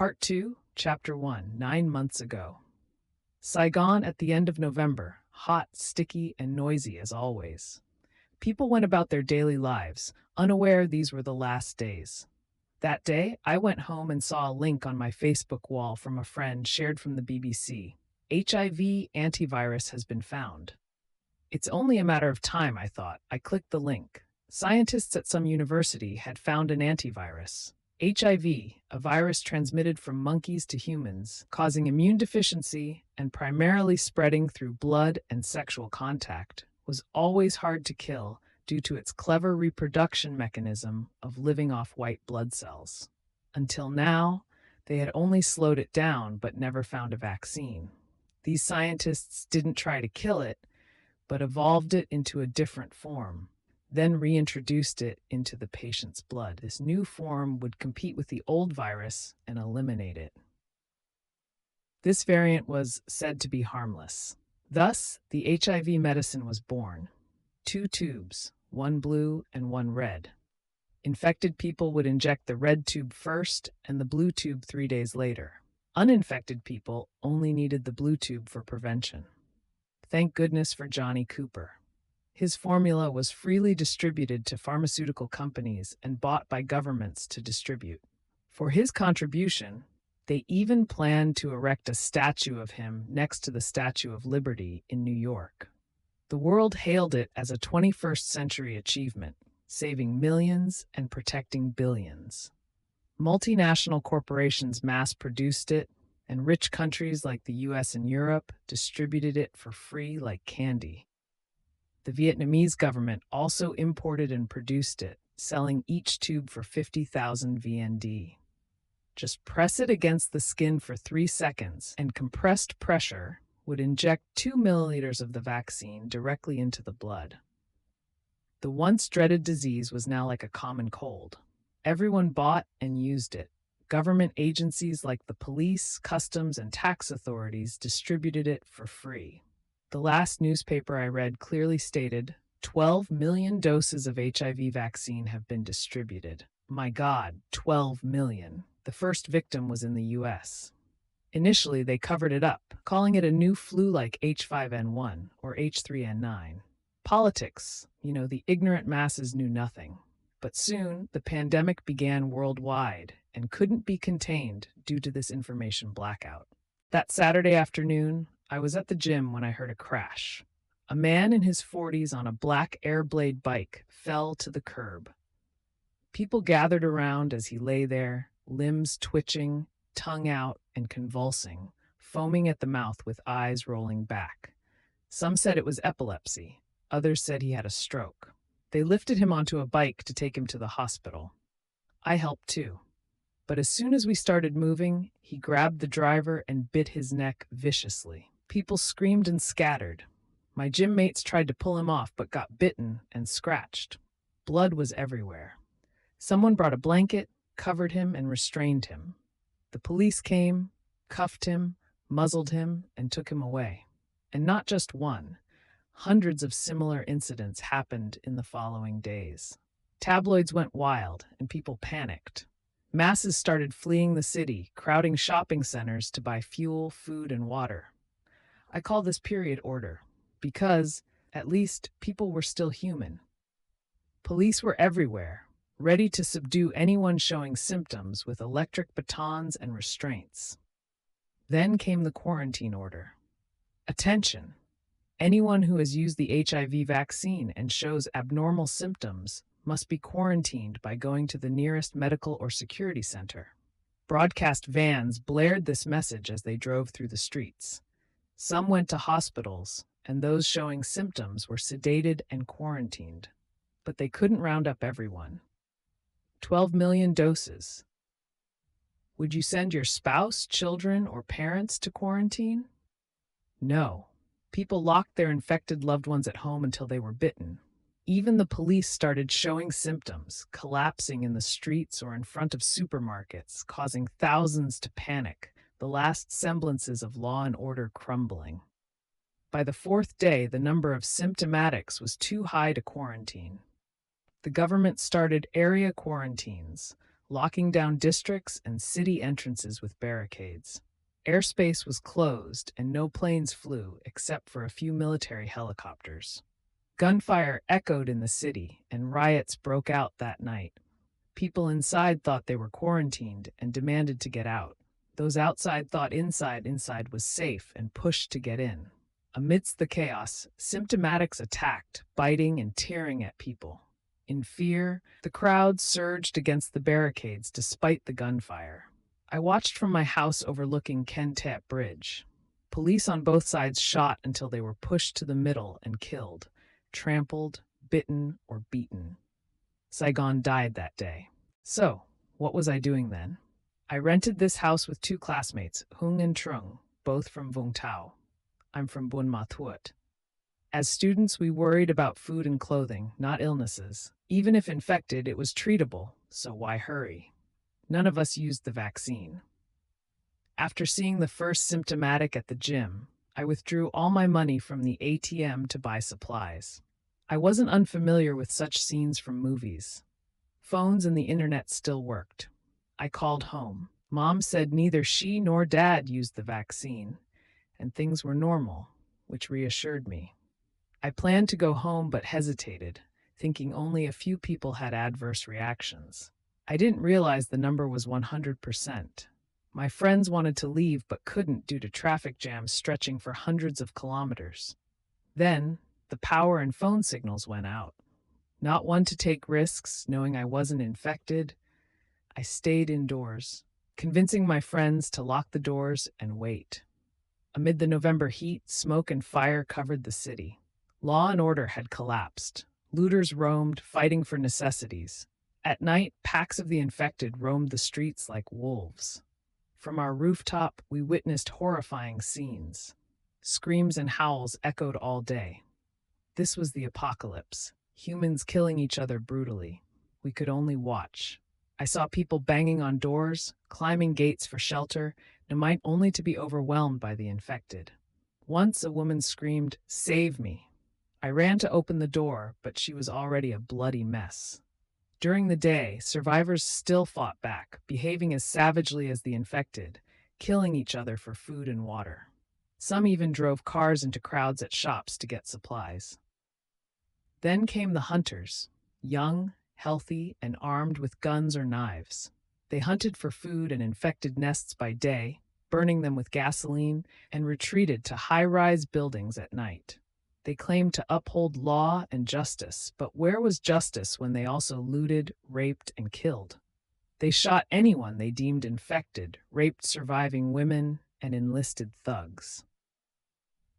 Part 2, Chapter 1, 9 months ago. Saigon at the end of November, hot, sticky, and noisy as always. People went about their daily lives, unaware these were the last days. That day, I went home and saw a link on my Facebook wall from a friend shared from the BBC. HIV antivirus has been found. It's only a matter of time, I thought. I clicked the link. Scientists at some university had found an antivirus. HIV, a virus transmitted from monkeys to humans, causing immune deficiency and primarily spreading through blood and sexual contact, was always hard to kill due to its clever reproduction mechanism of living off white blood cells. Until now, they had only slowed it down but never found a vaccine. These scientists didn't try to kill it, but evolved it into a different form, then reintroduced it into the patient's blood. This new form would compete with the old virus and eliminate it. This variant was said to be harmless. Thus, the HIV medicine was born. 2 tubes, one blue and one red. Infected people would inject the red tube first and the blue tube 3 days later. Uninfected people only needed the blue tube for prevention. Thank goodness for Johnny Cooper. His formula was freely distributed to pharmaceutical companies and bought by governments to distribute. For his contribution, they even planned to erect a statue of him next to the Statue of Liberty in New York. The world hailed it as a 21st century achievement, saving millions and protecting billions. Multinational corporations mass-produced it, and rich countries like the US and Europe distributed it for free like candy. The Vietnamese government also imported and produced it, selling each tube for 50,000 VND. Just press it against the skin for 3 seconds, and compressed pressure would inject 2 milliliters of the vaccine directly into the blood. The once dreaded disease was now like a common cold. Everyone bought and used it. Government agencies like the police, customs, and tax authorities distributed it for free. The last newspaper I read clearly stated, 12 million doses of HIV vaccine have been distributed. My God, 12 million. The first victim was in the US. Initially, they covered it up, calling it a new flu like H5N1 or H3N9. Politics, the ignorant masses knew nothing. But soon, the pandemic began worldwide and couldn't be contained due to this information blackout. That Saturday afternoon, I was at the gym when I heard a crash. A man in his 40s on a black Airblade bike fell to the curb. People gathered around as he lay there, limbs twitching, tongue out and convulsing, foaming at the mouth with eyes rolling back. Some said it was epilepsy. Others said he had a stroke. They lifted him onto a bike to take him to the hospital. I helped too. But as soon as we started moving, he grabbed the driver and bit his neck viciously. People screamed and scattered. My gym mates tried to pull him off but got bitten and scratched. Blood was everywhere. Someone brought a blanket, covered him, and restrained him. The police came, cuffed him, muzzled him, and took him away. And not just one. Hundreds of similar incidents happened in the following days. Tabloids went wild, and people panicked. Masses started fleeing the city, crowding shopping centers to buy fuel, food, and water. I call this period order, because, at least, people were still human. Police were everywhere, ready to subdue anyone showing symptoms with electric batons and restraints. Then came the quarantine order. Attention! Anyone who has used the HIV vaccine and shows abnormal symptoms must be quarantined by going to the nearest medical or security center. Broadcast vans blared this message as they drove through the streets. Some went to hospitals, and those showing symptoms were sedated and quarantined. But they couldn't round up everyone. 12 million doses. Would you send your spouse, children, or parents to quarantine? No. People locked their infected loved ones at home until they were bitten. Even the police started showing symptoms, collapsing in the streets or in front of supermarkets, causing thousands to panic, the last semblances of law and order crumbling. By the 4th day, the number of symptomatics was too high to quarantine. The government started area quarantines, locking down districts and city entrances with barricades. Airspace was closed and no planes flew except for a few military helicopters. Gunfire echoed in the city and riots broke out that night. People inside thought they were quarantined and demanded to get out. Those outside thought inside was safe and pushed to get in. Amidst the chaos, symptomatics attacked, biting and tearing at people. In fear, the crowd surged against the barricades despite the gunfire. I watched from my house overlooking Chap Bridge. Police on both sides shot until they were pushed to the middle and killed, trampled, bitten, or beaten. Saigon died that day. So, what was I doing then? I rented this house with two classmates, Hung and Trung, both from Vung Tau. I'm from Bun Ma Thuot. As students, we worried about food and clothing, not illnesses. Even if infected, it was treatable, so why hurry? None of us used the vaccine. After seeing the first symptomatic at the gym, I withdrew all my money from the ATM to buy supplies. I wasn't unfamiliar with such scenes from movies. Phones and the internet still worked. I called home. Mom said neither she nor Dad used the vaccine, and things were normal, which reassured me. I planned to go home but hesitated, thinking only a few people had adverse reactions. I didn't realize the number was 100%. My friends wanted to leave but couldn't due to traffic jams stretching for hundreds of kilometers. Then, the power and phone signals went out. Not one to take risks, knowing I wasn't infected, I stayed indoors, convincing my friends to lock the doors and wait. Amid the November heat, smoke and fire covered the city. Law and order had collapsed. Looters roamed, fighting for necessities. At night, packs of the infected roamed the streets like wolves. From our rooftop, we witnessed horrifying scenes. Screams and howls echoed all day. This was the apocalypse. Humans killing each other brutally. We could only watch. I saw people banging on doors, climbing gates for shelter, only to be overwhelmed by the infected. Once a woman screamed, "Save me." I ran to open the door, but she was already a bloody mess. During the day, survivors still fought back, behaving as savagely as the infected, killing each other for food and water. Some even drove cars into crowds at shops to get supplies. Then came the hunters, young, healthy, and armed with guns or knives. They hunted for food and infected nests by day, burning them with gasoline, and retreated to high-rise buildings at night. They claimed to uphold law and justice, but where was justice when they also looted, raped, and killed? They shot anyone they deemed infected, raped surviving women, and enlisted thugs.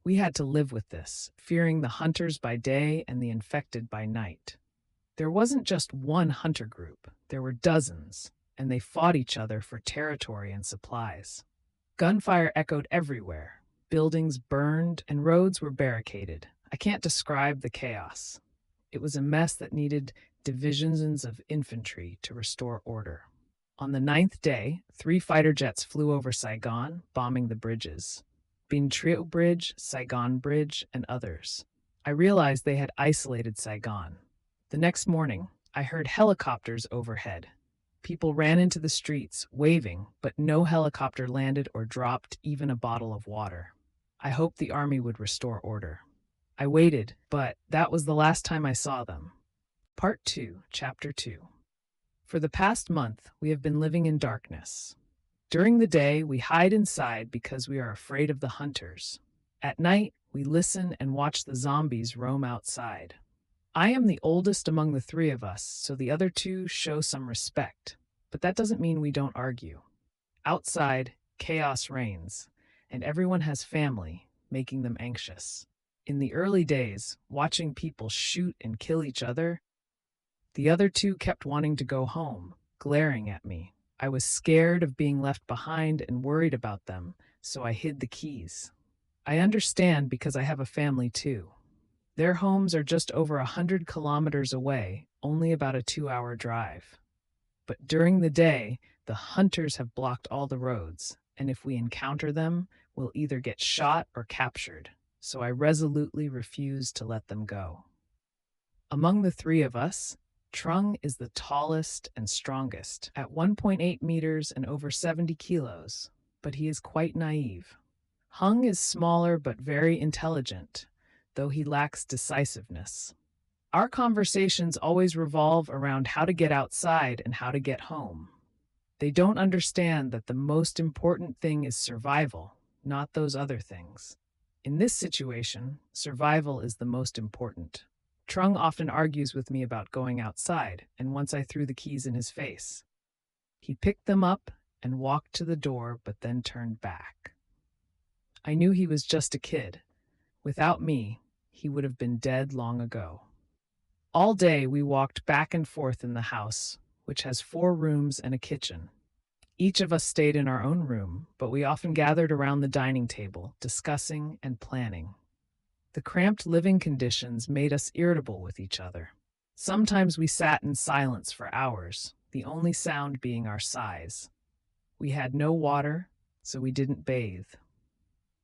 We had to live with this, fearing the hunters by day and the infected by night. There wasn't just one hunter group, there were dozens, and they fought each other for territory and supplies. Gunfire echoed everywhere. Buildings burned and roads were barricaded. I can't describe the chaos. It was a mess that needed divisions of infantry to restore order. On the 9th day, 3 fighter jets flew over Saigon, bombing the bridges. Binh Trieu Bridge, Saigon Bridge, and others. I realized they had isolated Saigon. The next morning, I heard helicopters overhead. People ran into the streets, waving, but no helicopter landed or dropped even a bottle of water. I hoped the army would restore order. I waited, but that was the last time I saw them. Part 2, Chapter 2. For the past month, we have been living in darkness. During the day, we hide inside because we are afraid of the hunters. At night, we listen and watch the zombies roam outside. I am the oldest among the 3 of us, so the other 2 show some respect. But that doesn't mean we don't argue. Outside, chaos reigns, and everyone has family, making them anxious. In the early days, watching people shoot and kill each other, the other 2 kept wanting to go home, glaring at me. I was scared of being left behind and worried about them, so I hid the keys. I understand because I have a family too. Their homes are just over 100 kilometers away, only about a 2-hour drive. But during the day, the hunters have blocked all the roads, and if we encounter them, we'll either get shot or captured, so I resolutely refuse to let them go. Among the 3 of us, Trung is the tallest and strongest, at 1.8 meters and over 70 kilos, but he is quite naive. Hung is smaller but very intelligent, though he lacks decisiveness. Our conversations always revolve around how to get outside and how to get home. They don't understand that the most important thing is survival, not those other things. In this situation, survival is the most important. Trung often argues with me about going outside, and once I threw the keys in his face. He picked them up and walked to the door, but then turned back. I knew he was just a kid. Without me, he would have been dead long ago. All day we walked back and forth in the house, which has 4 rooms and a kitchen. Each of us stayed in our own room, but we often gathered around the dining table, discussing and planning. The cramped living conditions made us irritable with each other. Sometimes we sat in silence for hours, the only sound being our sighs. We had no water, so we didn't bathe.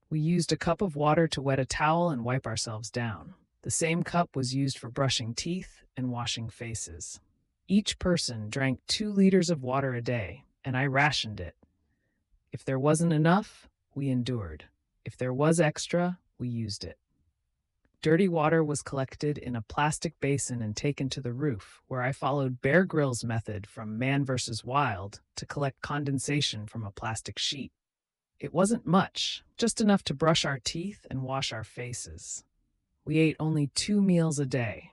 We used a cup of water to wet a towel and wipe ourselves down. The same cup was used for brushing teeth and washing faces. Each person drank 2 liters of water a day, and I rationed it. If there wasn't enough, we endured. If there was extra, we used it. Dirty water was collected in a plastic basin and taken to the roof, where I followed Bear Grylls' method from Man vs. Wild to collect condensation from a plastic sheet. It wasn't much, just enough to brush our teeth and wash our faces. We ate only 2 meals a day,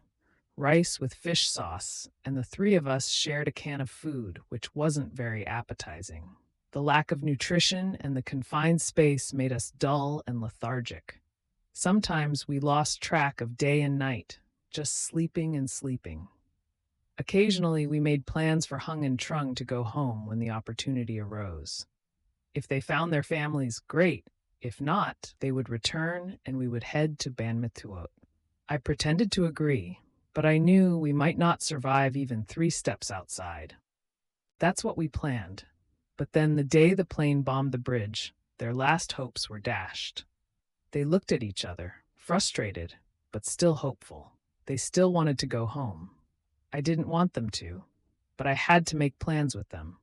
rice with fish sauce, and the 3 of us shared a can of food, which wasn't very appetizing. The lack of nutrition and the confined space made us dull and lethargic. Sometimes we lost track of day and night, just sleeping and sleeping. Occasionally we made plans for Hung and Trung to go home when the opportunity arose. If they found their families, great. If not, they would return and we would head to Banmatuot. I pretended to agree, but I knew we might not survive even 3 steps outside. That's what we planned. But then the day the plane bombed the bridge, their last hopes were dashed. They looked at each other, frustrated, but still hopeful. They still wanted to go home. I didn't want them to, but I had to make plans with them.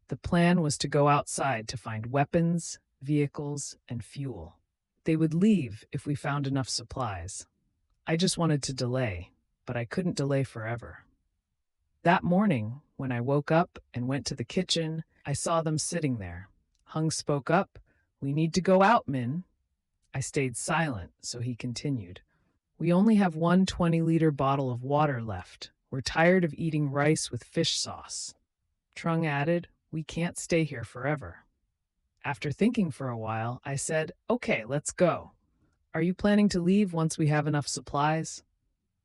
The plan was to go outside to find weapons, vehicles, and fuel. They would leave if we found enough supplies. I just wanted to delay, but I couldn't delay forever. That morning, when I woke up and went to the kitchen, I saw them sitting there. Hung spoke up, "We need to go out, Minh." I stayed silent, so he continued. "We only have 1 20-liter bottle of water left. We're tired of eating rice with fish sauce." Trung added, "We can't stay here forever." After thinking for a while, I said, "Okay, let's go. Are you planning to leave once we have enough supplies?"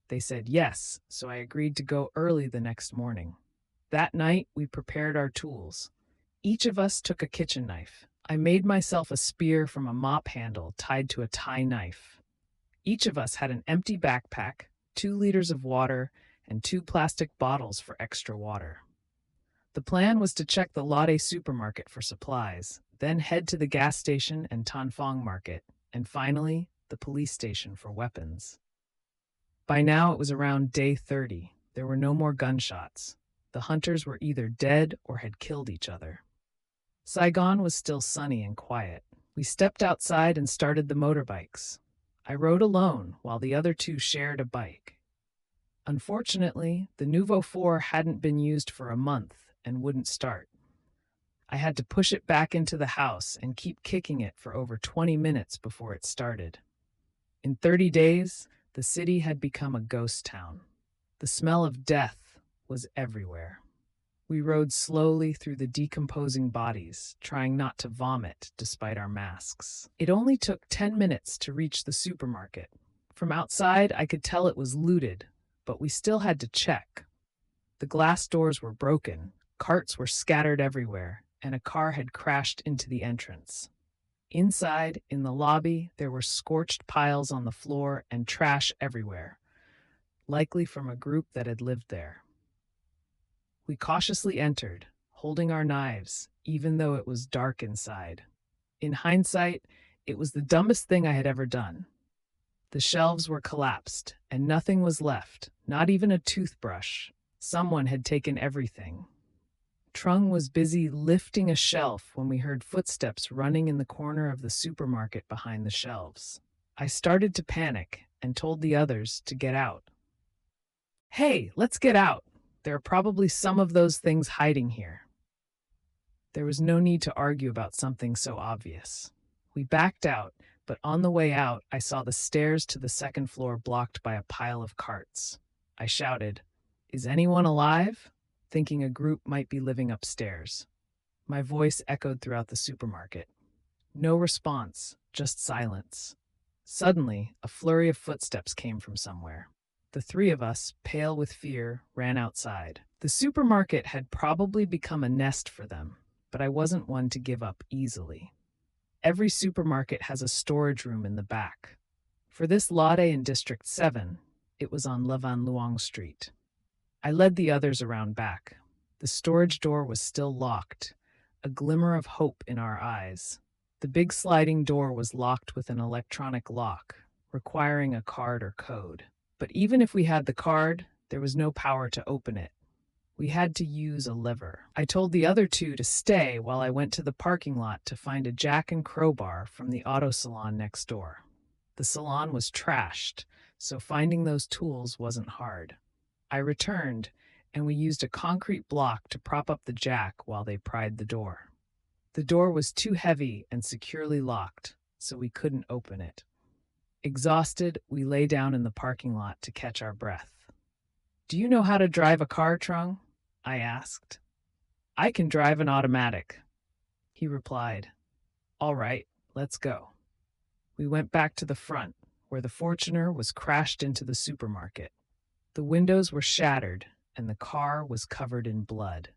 They said yes, so I agreed to go early the next morning. That night, we prepared our tools. Each of us took a kitchen knife. I made myself a spear from a mop handle tied to a tie knife. Each of us had an empty backpack, 2 liters of water, and 2 plastic bottles for extra water. The plan was to check the Lotte supermarket for supplies, then head to the gas station and Tanfong market, and finally, the police station for weapons. By now it was around day 30. There were no more gunshots. The hunters were either dead or had killed each other. Saigon was still sunny and quiet. We stepped outside and started the motorbikes. I rode alone while the other 2 shared a bike. Unfortunately, the Nouveau 4 hadn't been used for a month and wouldn't start. I had to push it back into the house and keep kicking it for over 20 minutes before it started. In 30 days, the city had become a ghost town. The smell of death was everywhere. We rode slowly through the decomposing bodies, trying not to vomit despite our masks. It only took 10 minutes to reach the supermarket. From outside, I could tell it was looted, but we still had to check. The glass doors were broken, carts were scattered everywhere, and a car had crashed into the entrance. Inside, in the lobby, there were scorched piles on the floor and trash everywhere, likely from a group that had lived there. We cautiously entered, holding our knives, even though it was dark inside. In hindsight, it was the dumbest thing I had ever done. The shelves were collapsed, and nothing was left, not even a toothbrush. Someone had taken everything. Trung was busy lifting a shelf when we heard footsteps running in the corner of the supermarket behind the shelves. I started to panic and told the others to get out. Hey, let's get out. There are probably some of those things hiding here. There was no need to argue about something so obvious. We backed out, but on the way out, I saw the stairs to the second floor blocked by a pile of carts. I shouted, "Is anyone alive?" thinking a group might be living upstairs. My voice echoed throughout the supermarket. No response, just silence. Suddenly, a flurry of footsteps came from somewhere. The three of us, pale with fear, ran outside. The supermarket had probably become a nest for them, but I wasn't one to give up easily. Every supermarket has a storage room in the back. For this latte in District 7, it was on Levan Luang Street. I led the others around back. The storage door was still locked, a glimmer of hope in our eyes. The big sliding door was locked with an electronic lock, requiring a card or code. But even if we had the card, there was no power to open it. We had to use a lever. I told the other two to stay while I went to the parking lot to find a jack and crowbar from the auto salon next door. The salon was trashed, so finding those tools wasn't hard. I returned, and we used a concrete block to prop up the jack while they pried the door. The door was too heavy and securely locked, so we couldn't open it. Exhausted, we lay down in the parking lot to catch our breath. "Do you know how to drive a car, Trung?" I asked. "I can drive an automatic," he replied. "All right, let's go." We went back to the front, where the Fortuner was crashed into the supermarket. The windows were shattered, and the car was covered in blood.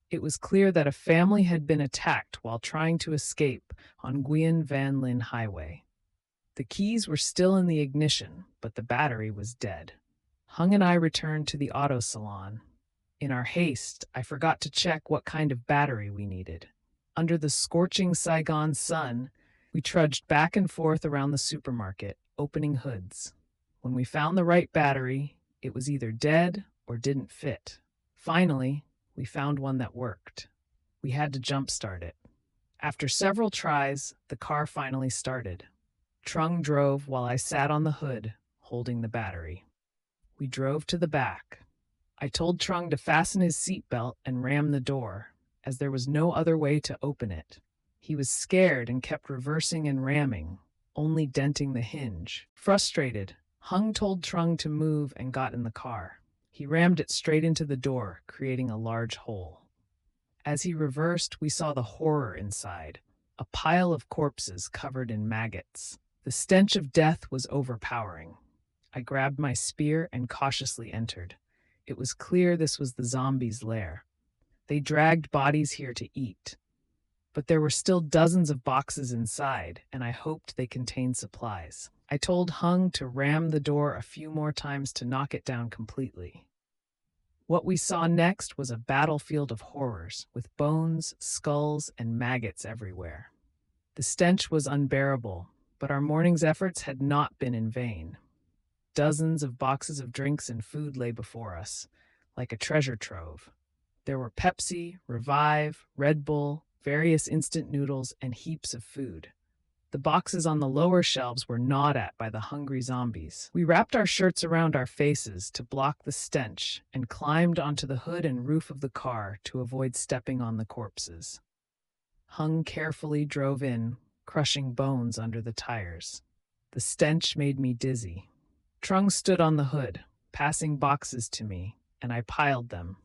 It was clear that a family had been attacked while trying to escape on Nguyen Van Linh Highway. The keys were still in the ignition, but the battery was dead. Hung and I returned to the auto salon. In our haste, I forgot to check what kind of battery we needed. Under the scorching Saigon sun, we trudged back and forth around the supermarket, opening hoods. When we found the right battery, it was either dead or didn't fit. Finally, we found one that worked. We had to jumpstart it. After several tries, the car finally started. Trung drove while I sat on the hood, holding the battery. We drove to the back. I told Trung to fasten his seatbelt and ram the door, as there was no other way to open it. He was scared and kept reversing and ramming, only denting the hinge. Frustrated, Hung told Trung to move and got in the car. He rammed it straight into the door, creating a large hole. As he reversed, we saw the horror inside, a pile of corpses covered in maggots. The stench of death was overpowering. I grabbed my spear and cautiously entered. It was clear this was the zombies' lair. They dragged bodies here to eat. But there were still dozens of boxes inside, and I hoped they contained supplies. I told Hung to ram the door a few more times to knock it down completely. What we saw next was a battlefield of horrors, with bones, skulls, and maggots everywhere. The stench was unbearable, but our morning's efforts had not been in vain. Dozens of boxes of drinks and food lay before us, like a treasure trove. There were Pepsi, Revive, Red Bull, various instant noodles, and heaps of food. The boxes on the lower shelves were gnawed at by the hungry zombies. We wrapped our shirts around our faces to block the stench and climbed onto the hood and roof of the car to avoid stepping on the corpses. Hung carefully drove in, crushing bones under the tires. The stench made me dizzy. Trung stood on the hood, passing boxes to me, and I piled them,